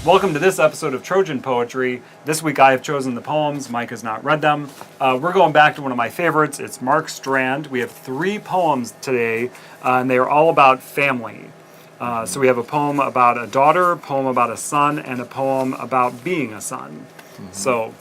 Welcome to this episode of Trojan Poetry. This week I have chosen the poems. Mike has not read them. We're going back to one of my favorites. It's Mark Strand. We have 3 poems today, and they are all about family. So we have a poem about a daughter, a poem about a son, and a poem about being a son. So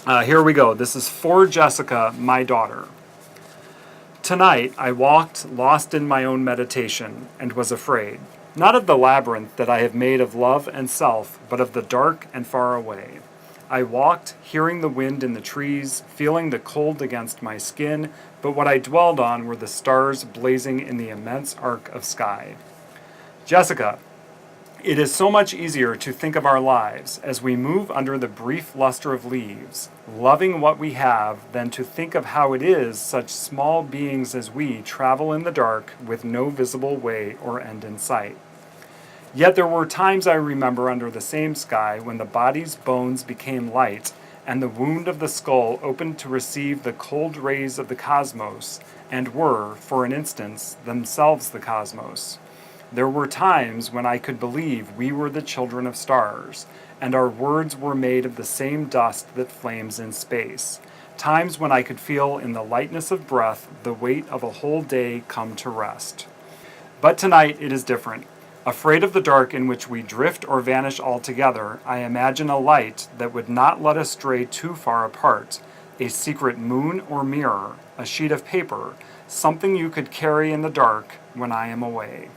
here we go. This is for Jessica, my daughter. Tonight I walked lost in my own meditation and was afraid. Not of the labyrinth that I have made of love and self, but of the dark and far away. I walked, hearing the wind in the trees, feeling the cold against my skin, but what I dwelled on were the stars blazing in the immense arc of sky. Jessica, it is so much easier to think of our lives as we move under the brief luster of leaves, loving what we have, than to think of how it is such small beings as we travel in the dark with no visible way or end in sight. Yet there were times I remember under the same sky when the body's bones became light and the wound of the skull opened to receive the cold rays of the cosmos and were, for an instant, themselves the cosmos. There were times when I could believe we were the children of stars, and our words were made of the same dust that flames in space. Times when I could feel in the lightness of breath the weight of a whole day come to rest. But tonight it is different. Afraid of the dark in which we drift or vanish altogether, I imagine a light that would not let us stray too far apart, a secret moon or mirror, a sheet of paper, something you could carry in the dark when I am away.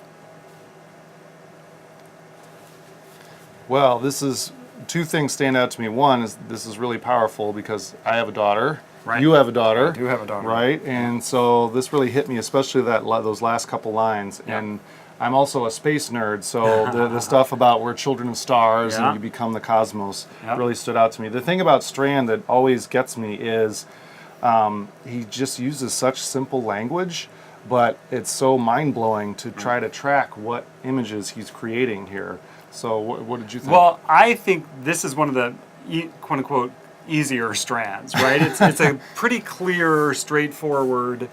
Well, this is 2 things stand out to me. One is this is really powerful because I have a daughter. Right. You have a daughter. I do have a daughter. Right? And so this really hit me, especially those last couple lines. Yeah. And I'm also a space nerd, so the stuff about we're children of stars and you become the cosmos really stood out to me. The thing about Strand that always gets me is he just uses such simple language, but it's so mind-blowing to try to track what images he's creating here. So what did you think? Well, I think this is one of the quote-unquote easier strands, right? It's a pretty clear, straightforward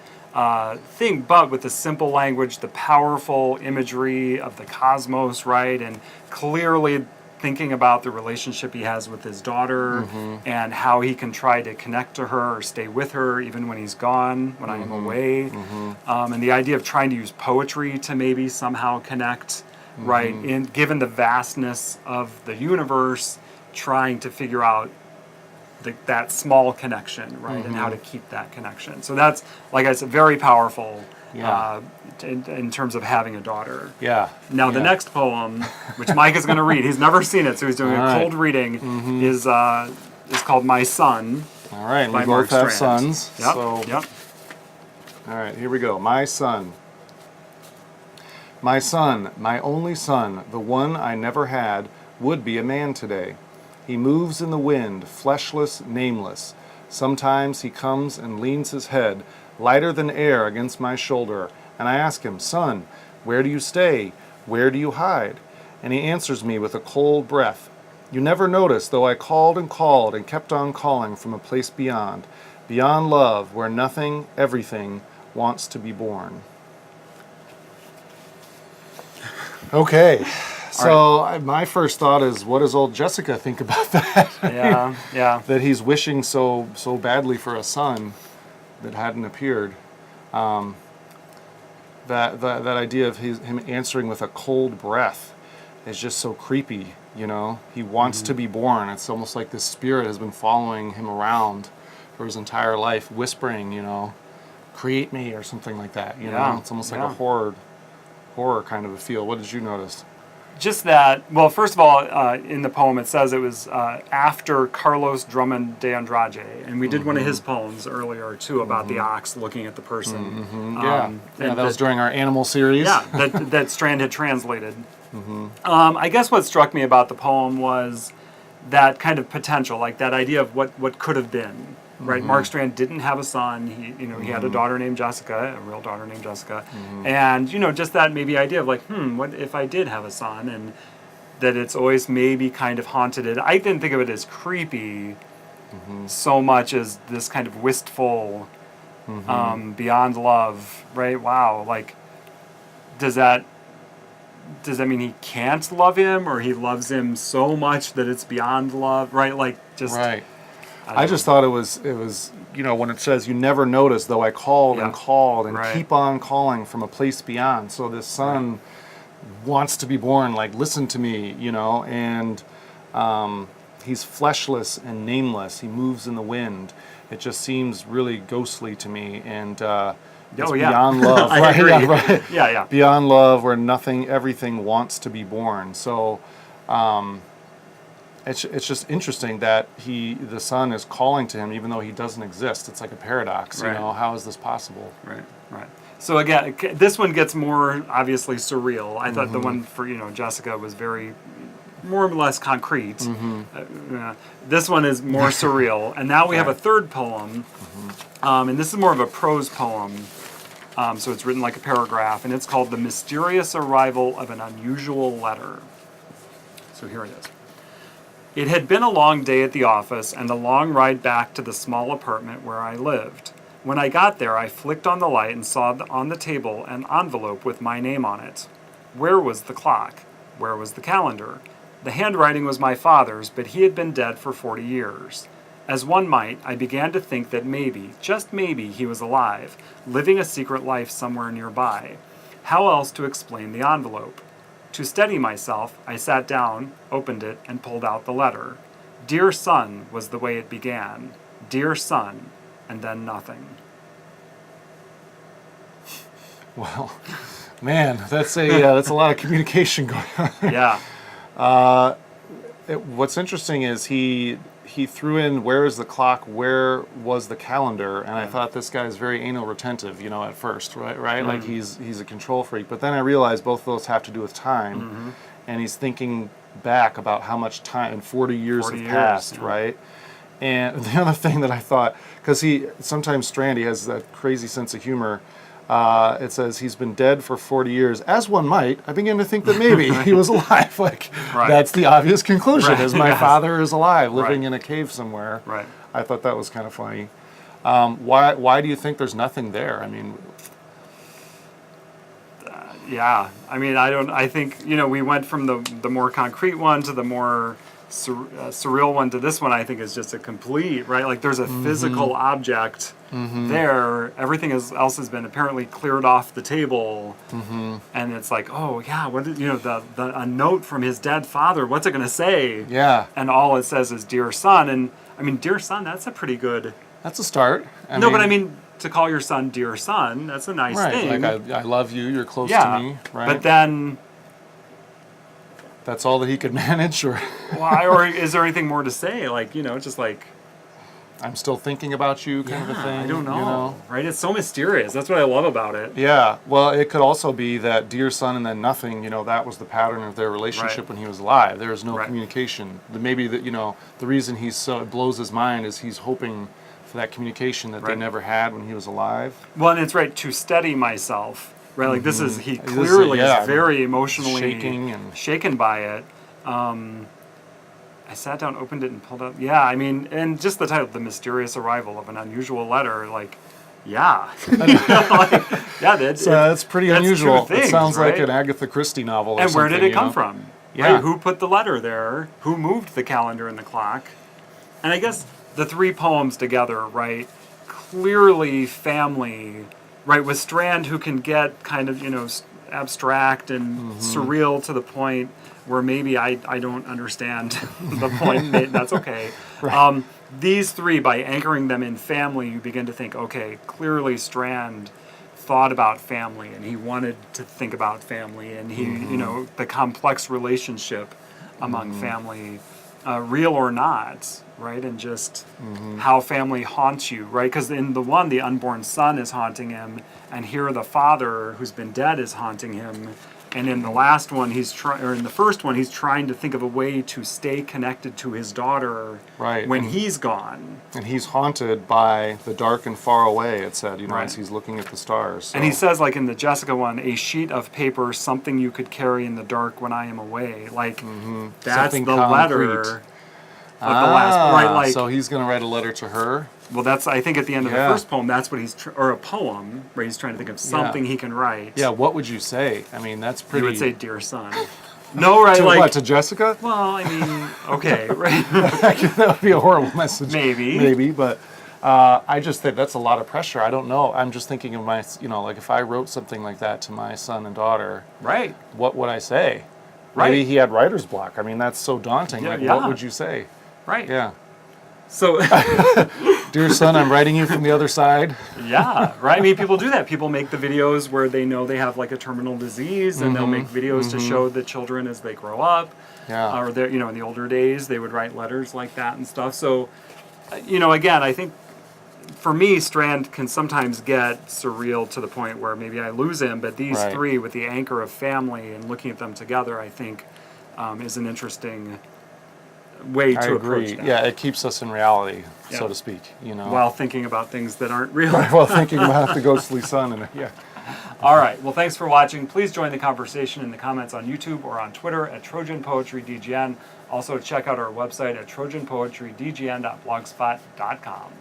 thing, but with the simple language, the powerful imagery of the cosmos, right? And clearly thinking about the relationship he has with his daughter and how he can try to connect to her or stay with her even when he's gone, when I am away. And the idea of trying to use poetry to maybe somehow connect, right? And given the vastness of the universe, trying to figure out that small connection, right, and how to keep that connection. So that's, like I said, very powerful in terms of having a daughter. Yeah. Now the next poem, which Mike is going to read, he's never seen it, so he's doing a cold reading, is called "My Son." All right, by we Mark both have Strand. sons. Yep. So, Yep. All right, here we go. My son. My son, my only son, the one I never had, would be a man today. He moves in the wind, fleshless, nameless. Sometimes he comes and leans his head, lighter than air, against my shoulder, and I ask him, "Son, where do you stay? Where do you hide?" And he answers me with a cold breath. You never noticed, though I called and kept on calling from a place beyond love, where nothing, everything, wants to be born. Okay. So my first thought is, what does old Jessica think about that? Yeah. That he's wishing so badly for a son that hadn't appeared. That idea of him answering with a cold breath is just so creepy. You know, he wants to be born. It's almost like this spirit has been following him around for his entire life, whispering, "Create me" or something like that. You know, it's almost like a horror kind of a feel. What did you notice? Just that, well, first of all, in the poem it says it was after Carlos Drummond de Andrade, and we did one of his poems earlier, too, about the ox looking at the person. That was during our animal series. Yeah, that Strand had translated. I guess what struck me about the poem was that kind of potential, like that idea of what could have been. Right, Mark Strand didn't have a son. He had a daughter named Jessica, a real daughter named Jessica, and just that maybe idea of like, what if I did have a son, and that it's always maybe kind of haunted. I didn't think of it as creepy so much as this kind of wistful, beyond love. Right? Wow, like, does that does that mean he can't love him, or he loves him so much that it's beyond love, right? Like, just... Right. I just thought it was, when it says, you never noticed, though I called and called and keep on calling from a place beyond. So this son wants to be born, like, listen to me, and he's fleshless and nameless. He moves in the wind. It just seems really ghostly to me, and it's beyond love. I agree. Yeah, right. Yeah. Beyond love, where everything wants to be born. So it's just interesting that the son is calling to him even though he doesn't exist. It's like a paradox. Right. How is this possible? Right. So again, this one gets more obviously surreal. I thought the one for Jessica was very more or less concrete. This one is more surreal. And now we have a third poem, and this is more of a prose poem. So it's written like a paragraph, and it's called "The Mysterious Arrival of an Unusual Letter." So here it is. It had been a long day at the office and a long ride back to the small apartment where I lived. When I got there, I flicked on the light and saw on the table an envelope with my name on it. Where was the clock? Where was the calendar? The handwriting was my father's, but he had been dead for 40 years. As one might, I began to think that maybe, just maybe, he was alive, living a secret life somewhere nearby. How else to explain the envelope? To steady myself, I sat down, opened it, and pulled out the letter. "Dear son" was the way it began. "Dear son," and then nothing. Well, man, that's a lot of communication going on. Yeah. What's interesting is he threw in, where is the clock, where was the calendar, and I thought this guy's very anal retentive, at first, right? Like he's a control freak. But then I realized both of those have to do with time, and he's thinking back about how much time, and 40 years have passed, right? And the other thing that I thought, because sometimes Strand, he has that crazy sense of humor. It says he's been dead for 40 years. As one might, I begin to think that maybe he was alive. Like, that's the obvious conclusion, is my father is alive, living in a cave somewhere. Right. I thought that was kind of funny. Why do you think there's nothing there? I mean... Yeah. I mean, I think, we went from the more concrete one to the more surreal one to this one. I think is just a complete, right? Like, there's a physical object there. Everything else has been apparently cleared off the table, and it's like, oh yeah, what is, a note from his dead father? What's it going to say? Yeah. And all it says is "Dear son," and I mean, "Dear son," that's a pretty good. That's a start. But I mean, to call your son "Dear son," that's a nice thing. Like I love you. You're close to me. Right. But then. That's all that he could manage, or or is there anything more to say? Like, just like, I'm still thinking about you, kind of a thing. I don't know. Right? It's so mysterious. That's what I love about it. Yeah. Well, it could also be that "dear son" and then nothing. That was the pattern of their relationship when he was alive. There was no communication. Maybe that the reason it blows his mind is he's hoping for that communication that they never had when he was alive. Well, and it's to steady myself. Right, like this is, he clearly is very emotionally shaken by it. I sat down, opened it, and pulled out. Yeah, I mean, and just the title, "The Mysterious Arrival of an Unusual Letter," like, yeah. That's pretty unusual. Things, it sounds like an Agatha Christie novel or and something. Where did it come from? Yeah. Right? Who put the letter there? Who moved the calendar and the clock? And I guess the three poems together, right, clearly family... Right, with Strand, who can get kind of, abstract and surreal to the point where maybe I don't understand the point. That's okay. Right. These three, by anchoring them in family, you begin to think, okay, clearly Strand thought about family, and he wanted to think about family, and he, the complex relationship among family, real or not. Right, and just how family haunts you, right? Because in the one, the unborn son is haunting him, and here the father who's been dead is haunting him, and in the last one, in the first one, he's trying to think of a way to stay connected to his daughter, when he's gone. And he's haunted by the dark and far away. It said, as he's looking at the stars. So. And he says, like in the Jessica one, "A sheet of paper, something you could carry in the dark when I am away." Like that's something the concrete. letter. of the last, right? Like, so he's going to write a letter to her. well, that's, I think at the end of the Yeah. first poem, that's what he's, or a poem, where he's trying to think of something he can write. Yeah, what would you say? I mean, that's He pretty... would say, "Dear son." No, right? to Like, what, to Jessica? well, I mean, okay, right? That would be a horrible message. Maybe. But I just think that's a lot of pressure. I don't know. I'm just thinking of my, like if I wrote something like that to my son and daughter, Right. what would I say? Right. Maybe he had writer's block. I mean, that's so daunting. Yeah, Like, yeah. what would you say? Right. Yeah. So, Dear son, I'm writing you from the other side. yeah, right. I mean, people do that. People make the videos where they know they have like a terminal disease, and they'll make videos to show the children as they grow up. Yeah. Or they're, in the older days, they would write letters like that and stuff. So, again, I think for me, Strand can sometimes get surreal to the point where maybe I lose him. But these Right. three, with the anchor of family and looking at them together, I think is an interesting way I to agree. approach that. Yeah, it keeps us in reality, Yeah. so to speak. While thinking about things that aren't real. While thinking about the ghostly son. And yeah. All right. Well, thanks for watching. Please join the conversation in the comments on YouTube or on Twitter at Trojan Poetry DGN. Also, check out our website at trojanpoetrydgn.blogspot.com.